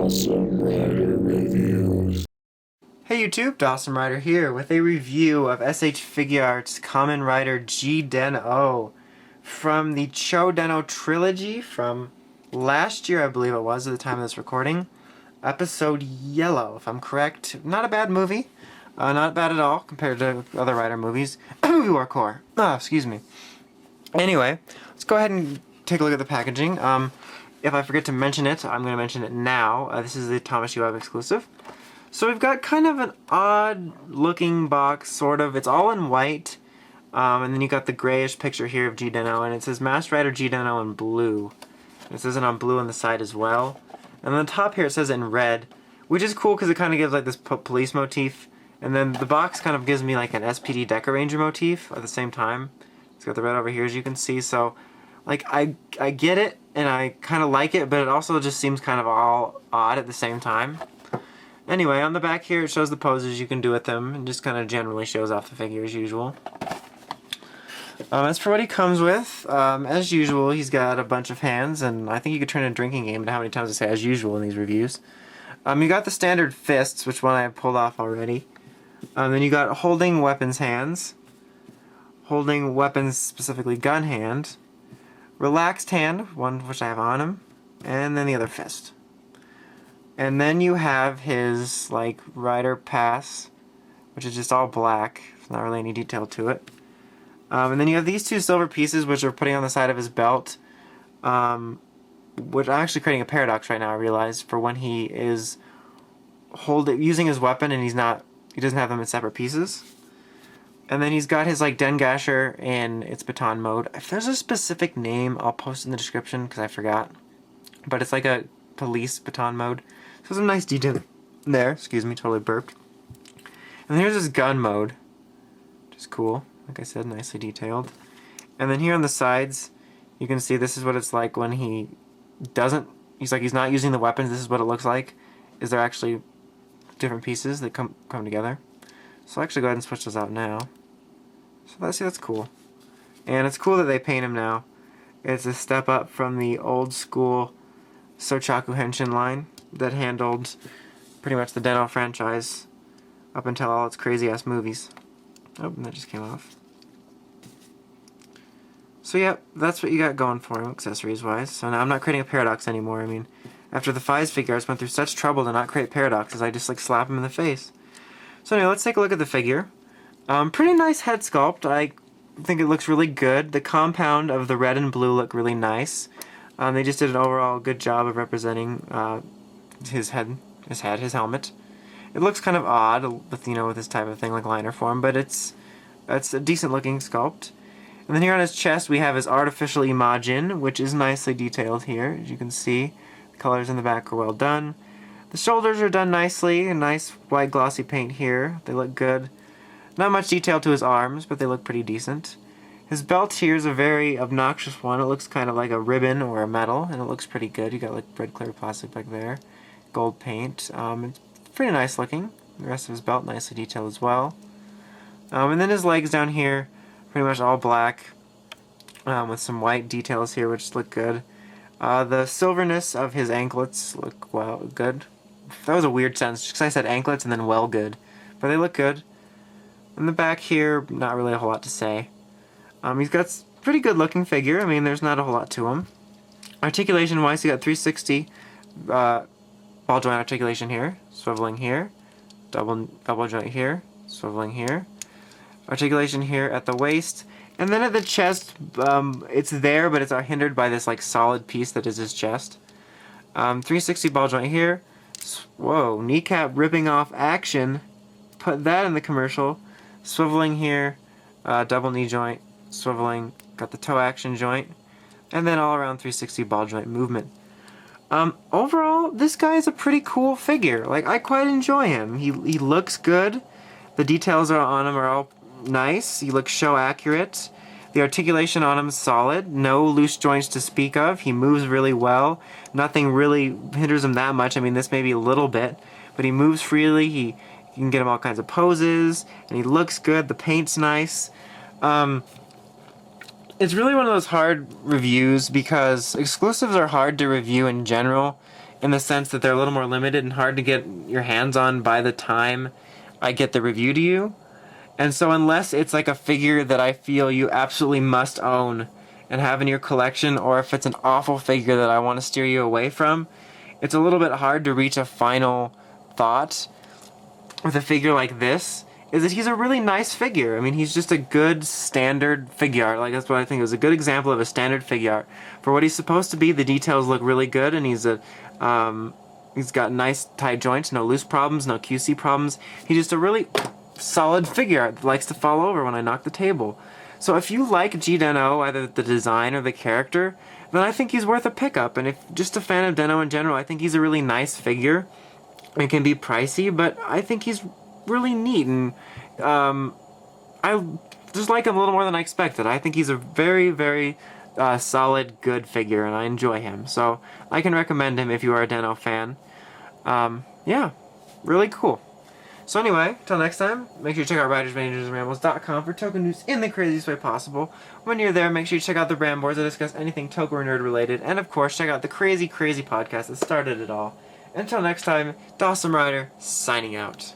Awesome Rider Reviews. Hey YouTube, Dawson Rider here with a review of S.H.Figuarts' Kamen Rider G Den-O from the Chou Den-o trilogy from last year, I believe it was, at the time of this recording. Episode Yellow, if I'm correct. Not a bad movie. Not bad at all compared to other Rider movies. Movie War Core. Excuse me. Anyway, let's go ahead and take a look at the packaging. If I forget to mention it, I'm going to mention it now. This is the Thomas U. Web exclusive. So we've got kind of an odd looking box, sort of. It's all in white. And then you got the grayish picture here of G Den-O, and it says Master Rider G Den-O in blue. It says it on blue on the side as well. And on the top here it says it in red, which is cool because it kind of gives like this police motif. And then the box kind of gives me like an SPD Deca Ranger motif at the same time. It's got the red over here, as you can see. So, like, I get it, and I kind of like it, but it also just seems kind of all odd at the same time. Anyway, on the back here it shows the poses you can do with them, and just kind of generally shows off the figure as usual. As for what he comes with, as usual, he's got a bunch of hands, and I think you could turn a drinking game to how many times I say as usual in these reviews. You got the standard fists, which one I have pulled off already. Then you got holding weapons hands, holding weapons, specifically gun hand, relaxed hand, one which I have on him, and then the other fist. And then you have his, like, rider pass, which is just all black. There's not really any detail to it. And then you have these two silver pieces, which are putting on the side of his belt, which I'm actually creating a paradox right now, I realize, for when he is using his weapon and he doesn't have them in separate pieces. And then he's got his like Dengasher in its baton mode. If there's a specific name, I'll post in the description because I forgot. But it's like a police baton mode. So some nice detail there. Excuse me, totally burped. And then here's his gun mode, which is cool. Like I said, nicely detailed. And then here on the sides, you can see this is what it's like when he's not using the weapons. This is what it looks like. Is there actually different pieces that come together. So I'll actually go ahead and switch those out now. So that's cool. And it's cool that they paint him now. It's a step up from the old school Sochaku Henshin line that handled pretty much the Den-O franchise up until all its crazy ass movies. Oh, and that just came off. So yeah, that's what you got going for him accessories wise. So now I'm not creating a paradox anymore. I mean, after the S.H.Figuarts went through such trouble to not create paradoxes, I just like slap him in the face. So anyway, let's take a look at the figure. Pretty nice head sculpt. I think it looks really good. The compound of the red and blue look really nice. They just did an overall good job of representing his helmet. It looks kind of odd with this type of thing like liner form, but it's a decent looking sculpt. And then here on his chest we have his artificial Imagine, which is nicely detailed here, as you can see. The colors in the back are well done. The shoulders are done nicely, a nice white glossy paint here. They look good. Not much detail to his arms, but they look pretty decent. His belt here is a very obnoxious one. It looks kind of like a ribbon or a metal, and it looks pretty good. You got like red clear plastic back there. Gold paint. It's pretty nice looking. The rest of his belt nicely detailed as well. And then his legs down here, pretty much all black, with some white details here which look good. The silverness of his anklets look good. That was a weird sentence because I said anklets and then well good. But they look good. In the back here, not really a whole lot to say. He's got a pretty good looking figure. I mean, there's not a whole lot to him. Articulation wise, he got 360 ball joint articulation here, swiveling here, double joint here, swiveling here. Articulation here at the waist. And then at the chest, it's there, but it's hindered by this like solid piece that is his chest. 360 ball joint here. Whoa, kneecap ripping off action. Put that in the commercial. Swiveling here, double knee joint, swiveling, got the toe action joint, and then all around 360 ball joint movement. Overall, this guy is a pretty cool figure. Like, I quite enjoy him. He looks good. The details on him are all nice. He looks show accurate. The articulation on him is solid. No loose joints to speak of. He moves really well. Nothing really hinders him that much. I mean, this may be a little bit, but he moves freely. You can get him all kinds of poses, and he looks good. The paint's nice. It's really one of those hard reviews because exclusives are hard to review in general in the sense that they're a little more limited and hard to get your hands on by the time I get the review to you. And so unless it's like a figure that I feel you absolutely must own and have in your collection, or if it's an awful figure that I want to steer you away from, it's a little bit hard to reach a final thought with a figure like this, is that he's a really nice figure. I mean, he's just a good standard figure art. Like, that's what I think. It was a good example of a standard figure art. For what he's supposed to be, the details look really good, and he's got nice tight joints, no loose problems, no QC problems. He's just a really solid figure art that likes to fall over when I knock the table. So if you like G Den-O, either the design or the character, then I think he's worth a pickup. And if just a fan of Den-O in general, I think he's a really nice figure. It can be pricey, but I think he's really neat, and I just like him a little more than I expected. I think he's a very, very solid, good figure, and I enjoy him. So I can recommend him if you are a Den-O fan. Yeah, really cool. So anyway, till next time, make sure you check out ridersmanagers.com for token news in the craziest way possible. When you're there, make sure you check out the brand boards that discuss anything token or nerd related, and of course, check out the crazy, crazy podcast that started it all. Until next time, Dawson Rider, signing out.